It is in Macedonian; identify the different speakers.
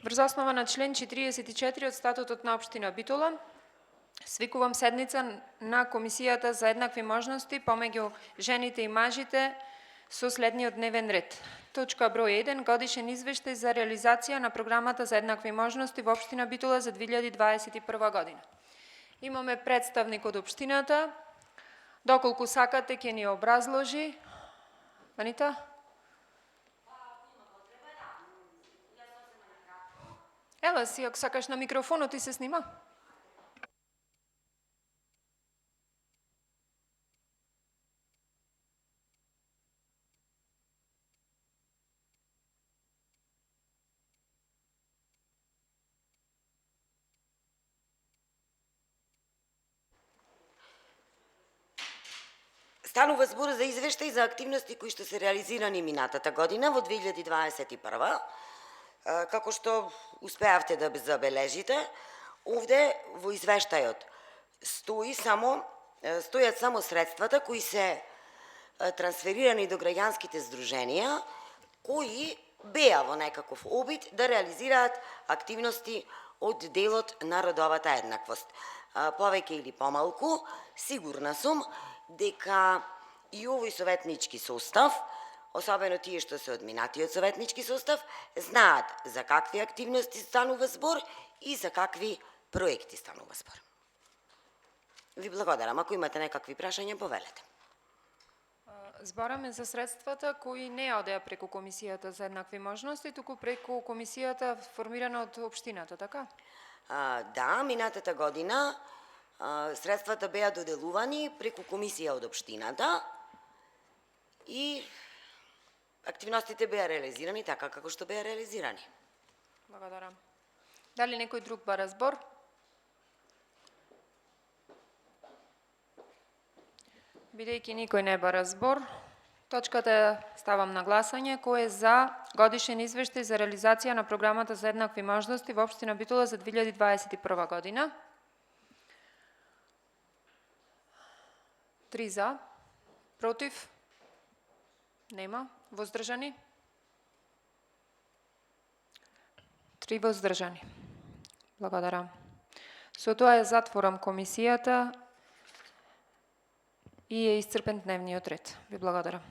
Speaker 1: Врз основа на член 44 од статутот на општина Битола, свикувам седница на Комисијата за еднакви можности помеѓу жените и мажите со следниот дневен ред. Точка број 1. Годишен извештај за реализација на програмата за еднакви можности во општина Битола за 2021 година. Имаме представник од општината. Доколку сакате ќе ни образложи. Ванита? Ела си, ако сакаш на микрофонот и се снима.
Speaker 2: Станува збор за извештај за активности кои што се реализирани минатата година во 2021. Како што успеавте да забележите, овде во извештајот стојат само средствата кои се трансферирани до граѓанските здруженија, кои беа во некаков обид да реализираат активности од делот на родовата еднаквост. Повеќе или помалку, сигурна сум дека и овој советнички состав, особено тие што се од минатиот советнички состав, знаат за какви активности станува збор и за какви проекти станува збор. Ви благодарам. Ако имате некакви прашања, повелете.
Speaker 1: Збораме за средствата кои не одеа преку Комисијата за еднакви можности, туку преку комисијата формирана од општината, така?
Speaker 2: Да, минатата година средствата беа доделувани преку комисија од општината и активностите беа реализирани така како што беа реализирани.
Speaker 1: Благодарам. Дали некој друг бара збор? Бидејќи никој не бара збор, точката ставам на гласање. Кој е за годишен извештај за реализација на програмата за еднакви можности во општина Битола за 2021 година? 3 за, против? Нема. Воздржани? 3 воздржани. Благодарам. Со тоа ја затворам комисијата и е исцрпен дневниот ред. Ви благодарам.